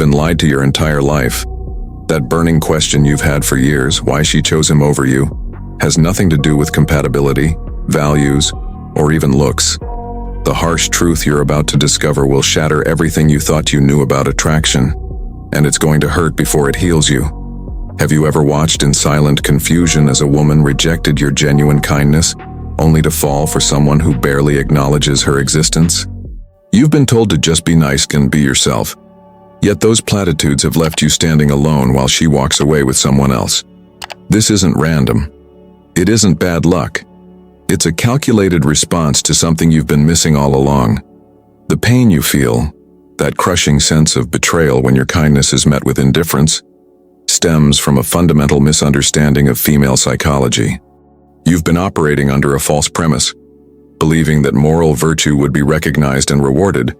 been lied to your entire life. That burning question you've had for years, why she chose him over you, has nothing to do with compatibility, values, or even looks. The harsh truth you're about to discover will shatter everything you thought you knew about attraction, and it's going to hurt before it heals you. Have you ever watched in silent confusion as a woman rejected your genuine kindness, only to fall for someone who barely acknowledges her existence? You've been told to just be nice and be yourself, yet those platitudes have left you standing alone while she walks away with someone else. This isn't random. It isn't bad luck. It's a calculated response to something you've been missing all along. The pain you feel, that crushing sense of betrayal when your kindness is met with indifference, stems from a fundamental misunderstanding of female psychology. You've been operating under a false premise, believing that moral virtue would be recognized and rewarded,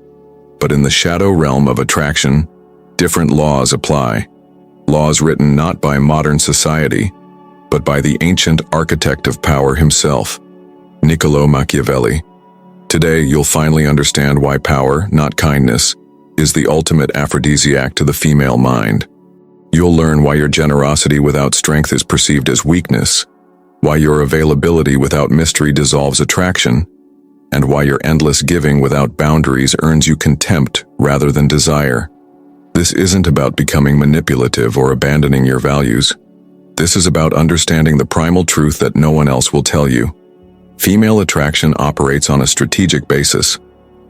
but in the shadow realm of attraction, different laws apply. Laws written not by modern society, but by the ancient architect of power himself, Niccolò Machiavelli. Today, you'll finally understand why power, not kindness, is the ultimate aphrodisiac to the female mind. You'll learn why your generosity without strength is perceived as weakness, why your availability without mystery dissolves attraction, and why your endless giving without boundaries earns you contempt rather than desire. This isn't about becoming manipulative or abandoning your values. This is about understanding the primal truth that no one else will tell you. Female attraction operates on a strategic basis,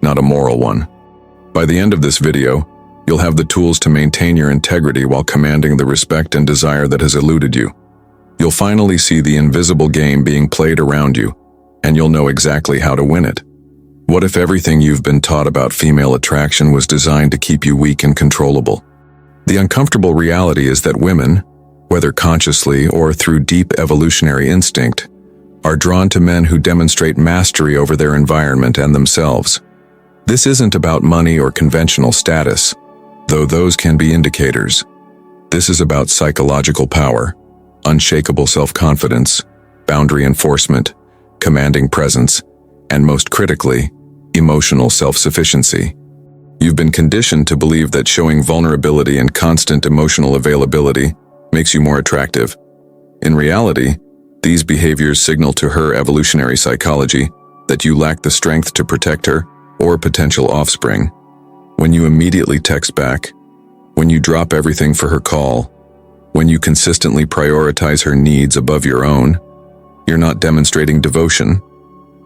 not a moral one. By the end of this video, you'll have the tools to maintain your integrity while commanding the respect and desire that has eluded you. You'll finally see the invisible game being played around you, and you'll know exactly how to win it. What if everything you've been taught about female attraction was designed to keep you weak and controllable? The uncomfortable reality is that women, whether consciously or through deep evolutionary instinct, are drawn to men who demonstrate mastery over their environment and themselves. This isn't about money or conventional status, though those can be indicators. This is about psychological power, unshakable self-confidence, boundary enforcement, commanding presence, and most critically, emotional self-sufficiency. You've been conditioned to believe that showing vulnerability and constant emotional availability makes you more attractive. In reality, these behaviors signal to her evolutionary psychology that you lack the strength to protect her or potential offspring. When you immediately text back, when you drop everything for her call, when you consistently prioritize her needs above your own, you're not demonstrating devotion,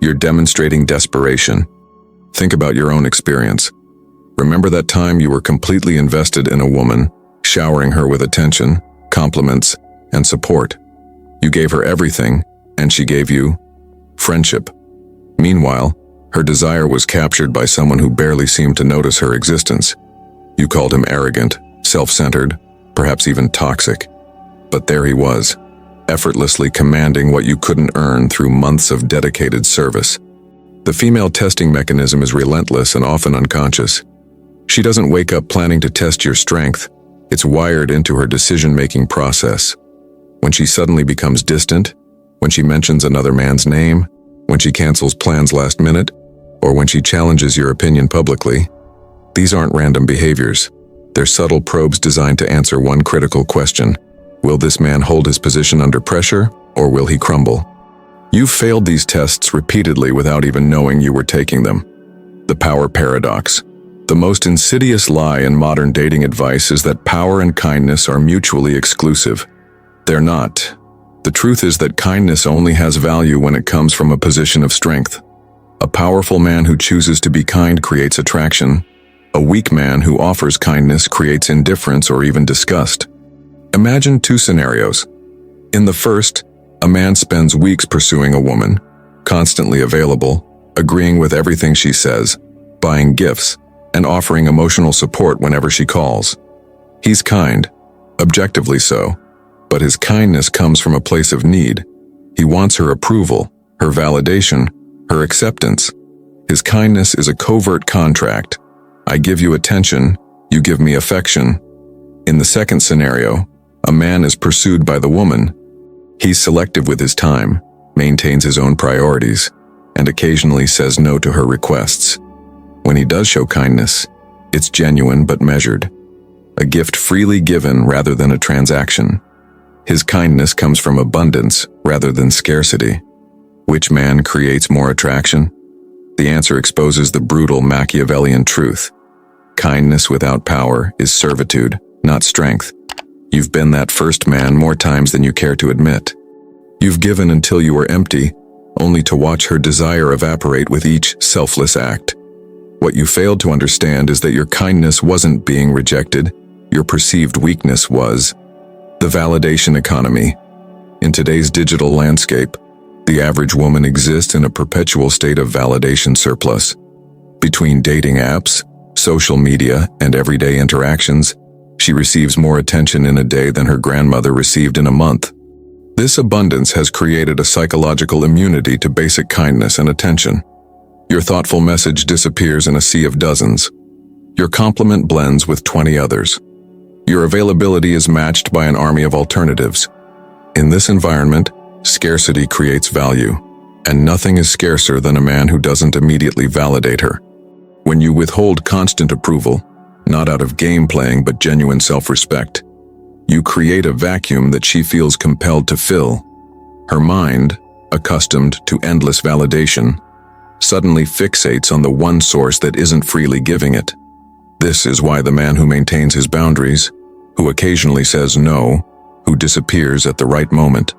you're demonstrating desperation. Think about your own experience. Remember that time you were completely invested in a woman, showering her with attention, compliments, and support. You gave her everything, and she gave you friendship. Meanwhile, her desire was captured by someone who barely seemed to notice her existence. You called him arrogant, self-centered, perhaps even toxic. But there he was, effortlessly commanding what you couldn't earn through months of dedicated service. The female testing mechanism is relentless and often unconscious. She doesn't wake up planning to test your strength. It's wired into her decision-making process. When she suddenly becomes distant, when she mentions another man's name, when she cancels plans last minute, or when she challenges your opinion publicly, these aren't random behaviors. They're subtle probes designed to answer one critical question. Will this man hold his position under pressure, or will he crumble? You've failed these tests repeatedly without even knowing you were taking them. The power paradox. The most insidious lie in modern dating advice is that power and kindness are mutually exclusive. They're not. The truth is that kindness only has value when it comes from a position of strength. A powerful man who chooses to be kind creates attraction. A weak man who offers kindness creates indifference or even disgust. Imagine two scenarios. In the first, a man spends weeks pursuing a woman, constantly available, agreeing with everything she says, buying gifts, and offering emotional support whenever she calls. He's kind, objectively so, but his kindness comes from a place of need. He wants her approval, her validation, her acceptance. His kindness is a covert contract. I give you attention, you give me affection. In the second scenario, a man is pursued by the woman. He's selective with his time, maintains his own priorities, and occasionally says no to her requests. When he does show kindness, it's genuine but measured. a gift freely given rather than a transaction. His kindness comes from abundance rather than scarcity. Which man creates more attraction? The answer exposes the brutal Machiavellian truth. Kindness without power is servitude, not strength. You've been that first man more times than you care to admit. You've given until you were empty, only to watch her desire evaporate with each selfless act. What you failed to understand is that your kindness wasn't being rejected, your perceived weakness was. The validation economy. In today's digital landscape, the average woman exists in a perpetual state of validation surplus. Between dating apps, social media, and everyday interactions, she receives more attention in a day than her grandmother received in a month. This abundance has created a psychological immunity to basic kindness and attention. Your thoughtful message disappears in a sea of dozens. Your compliment blends with 20 others. Your availability is matched by an army of alternatives. In this environment, scarcity creates value, and nothing is scarcer than a man who doesn't immediately validate her. When you withhold constant approval, not out of game playing but genuine self-respect, you create a vacuum that she feels compelled to fill. Her mind, accustomed to endless validation, suddenly fixates on the one source that isn't freely giving it. This is why the man who maintains his boundaries, who occasionally says no, who disappears at the right moment,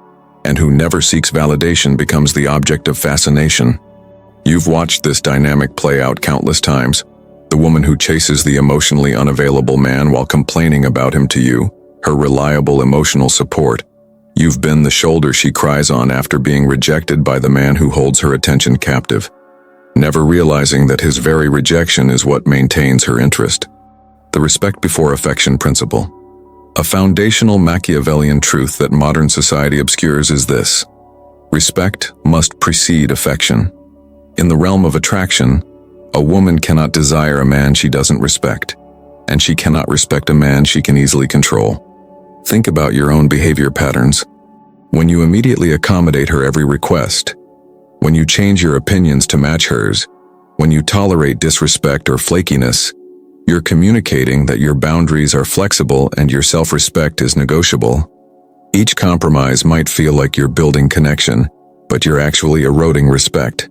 and who never seeks validation becomes the object of fascination. You've watched this dynamic play out countless times. The woman who chases the emotionally unavailable man while complaining about him to you, her reliable emotional support. You've been the shoulder she cries on after being rejected by the man who holds her attention captive, never realizing that his very rejection is what maintains her interest. The respect before affection principle. A foundational Machiavellian truth that modern society obscures is this: respect must precede affection. In the realm of attraction, a woman cannot desire a man she doesn't respect, and she cannot respect a man she can easily control. Think about your own behavior patterns. When you immediately accommodate her every request, when you change your opinions to match hers, when you tolerate disrespect or flakiness, you're communicating that your boundaries are flexible and your self-respect is negotiable. Each compromise might feel like you're building connection, but you're actually eroding respect.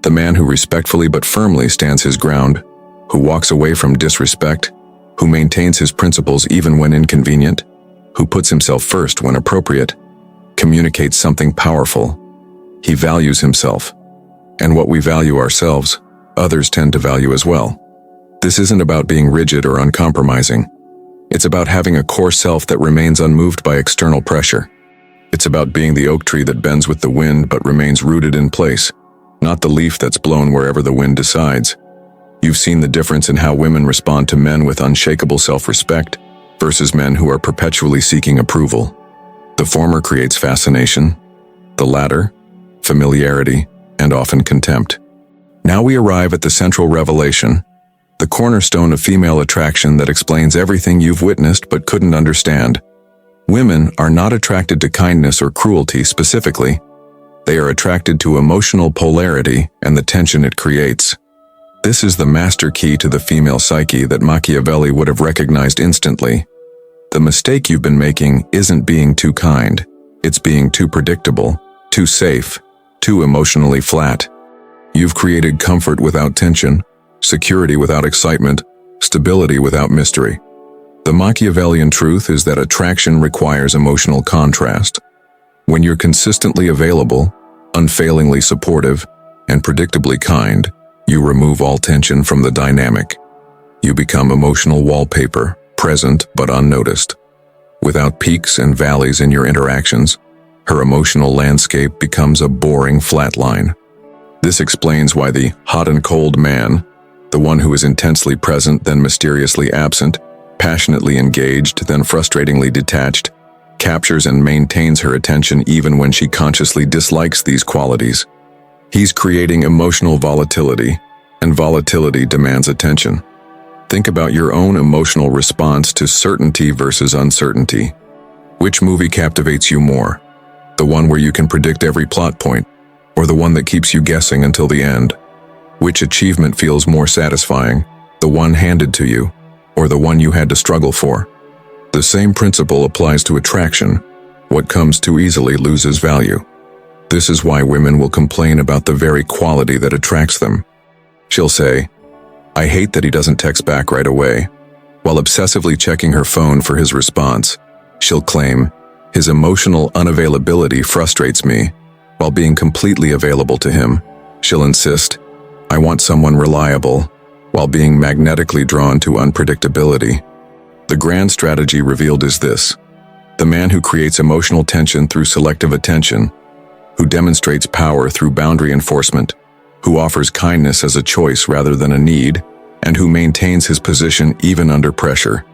The man who respectfully but firmly stands his ground, who walks away from disrespect, who maintains his principles even when inconvenient, who puts himself first when appropriate, communicates something powerful. He values himself. And what we value ourselves, others tend to value as well. This isn't about being rigid or uncompromising. It's about having a core self that remains unmoved by external pressure. It's about being the oak tree that bends with the wind but remains rooted in place, not the leaf that's blown wherever the wind decides. You've seen the difference in how women respond to men with unshakable self-respect versus men who are perpetually seeking approval. The former creates fascination, the latter, familiarity, and often contempt. Now we arrive at the central revelation, the cornerstone of female attraction that explains everything you've witnessed but couldn't understand. Women are not attracted to kindness or cruelty specifically. They are attracted to emotional polarity and the tension it creates. This is the master key to the female psyche that Machiavelli would have recognized instantly. The mistake you've been making isn't being too kind. It's being too predictable, too safe, too emotionally flat. You've created comfort without tension, security without excitement, stability without mystery. The Machiavellian truth is that attraction requires emotional contrast. When you're consistently available, unfailingly supportive, and predictably kind, you remove all tension from the dynamic. You become emotional wallpaper, present but unnoticed. Without peaks and valleys in your interactions, her emotional landscape becomes a boring flat line. This explains why the hot and cold man, the one who is intensely present then mysteriously absent, passionately engaged then frustratingly detached, captures and maintains her attention even when she consciously dislikes these qualities. He's creating emotional volatility, and volatility demands attention. Think about your own emotional response to certainty versus uncertainty. Which movie captivates you more? The one where you can predict every plot point, or the one that keeps you guessing until the end? Which achievement feels more satisfying, the one handed to you, or the one you had to struggle for. The same principle applies to attraction. What comes too easily loses value. This is why women will complain about the very quality that attracts them. She'll say, "I hate that he doesn't text back right away." While obsessively checking her phone for his response, she'll claim, "His emotional unavailability frustrates me." While being completely available to him, she'll insist, "I want someone reliable," while being magnetically drawn to unpredictability. The grand strategy revealed is this: the man who creates emotional tension through selective attention, who demonstrates power through boundary enforcement, who offers kindness as a choice rather than a need, and who maintains his position even under pressure.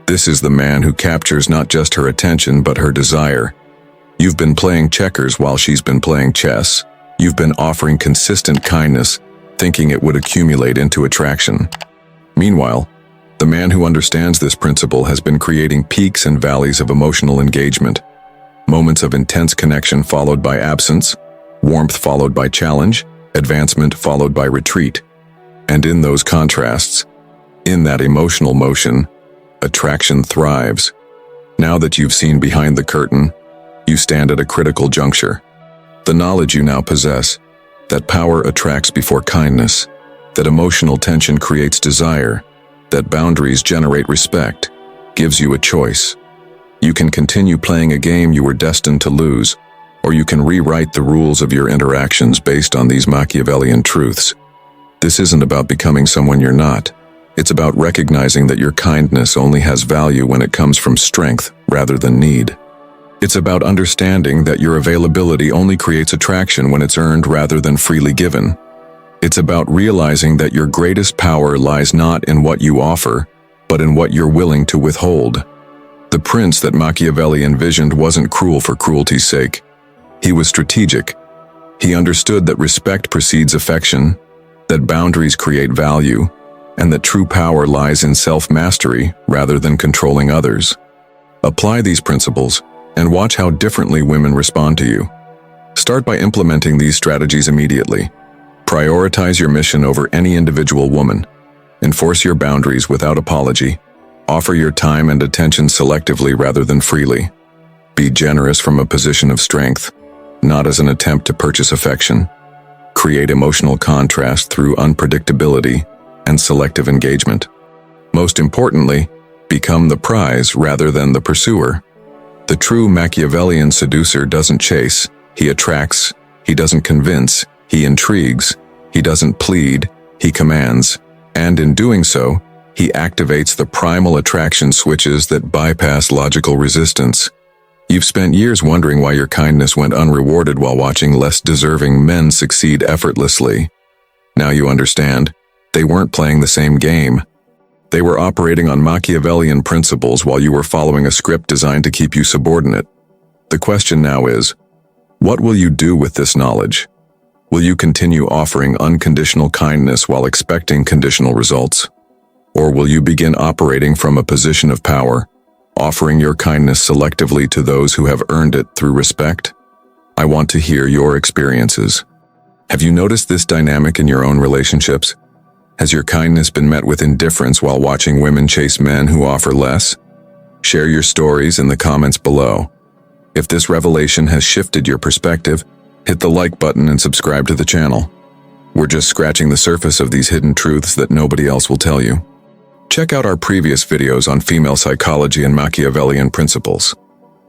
This is the man who captures not just her attention but her desire. You've been playing checkers while she's been playing chess. You've been offering consistent kindness, thinking it would accumulate into attraction. Meanwhile, the man who understands this principle has been creating peaks and valleys of emotional engagement, moments of intense connection followed by absence, warmth followed by challenge, advancement followed by retreat. And in those contrasts, in that emotional motion, attraction thrives. Now that you've seen behind the curtain, you stand at a critical juncture. The knowledge you now possess, that power attracts before kindness, that emotional tension creates desire, that boundaries generate respect, gives you a choice. You can continue playing a game you were destined to lose, or you can rewrite the rules of your interactions based on these Machiavellian truths. This isn't about becoming someone you're not. It's about recognizing that your kindness only has value when it comes from strength rather than need. It's about understanding that your availability only creates attraction when it's earned rather than freely given. It's about realizing that your greatest power lies not in what you offer, but in what you're willing to withhold. The prince that Machiavelli envisioned wasn't cruel for cruelty's sake. He was strategic. He understood that respect precedes affection, that boundaries create value, and that true power lies in self-mastery rather than controlling others. Apply these principles and watch how differently women respond to you. Start by implementing these strategies immediately. Prioritize your mission over any individual woman. Enforce your boundaries without apology. Offer your time and attention selectively rather than freely. Be generous from a position of strength, not as an attempt to purchase affection. Create emotional contrast through unpredictability and selective engagement. Most importantly, become the prize rather than the pursuer. The true Machiavellian seducer doesn't chase, he attracts. He doesn't convince, he intrigues. He doesn't plead, he commands. And in doing so, he activates the primal attraction switches that bypass logical resistance. You've spent years wondering why your kindness went unrewarded while watching less deserving men succeed effortlessly. Now you understand, they weren't playing the same game. They were operating on Machiavellian principles while you were following a script designed to keep you subordinate. The question now is, what will you do with this knowledge? Will you continue offering unconditional kindness while expecting conditional results? Or will you begin operating from a position of power, offering your kindness selectively to those who have earned it through respect? I want to hear your experiences. Have you noticed this dynamic in your own relationships? Has your kindness been met with indifference while watching women chase men who offer less? Share your stories in the comments below. If this revelation has shifted your perspective, hit the like button and subscribe to the channel. We're just scratching the surface of these hidden truths that nobody else will tell you. Check out our previous videos on female psychology and Machiavellian principles.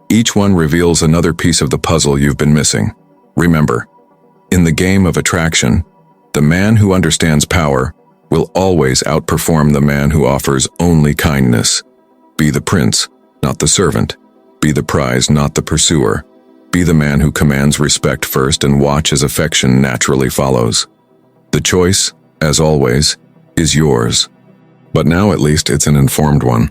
Each one reveals another piece of the puzzle you've been missing. Remember, in the game of attraction, the man who understands power will always outperform the man who offers only kindness. Be the prince, not the servant. Be the prize, not the pursuer. Be the man who commands respect first and watch as affection naturally follows. The choice, as always, is yours. But now at least it's an informed one.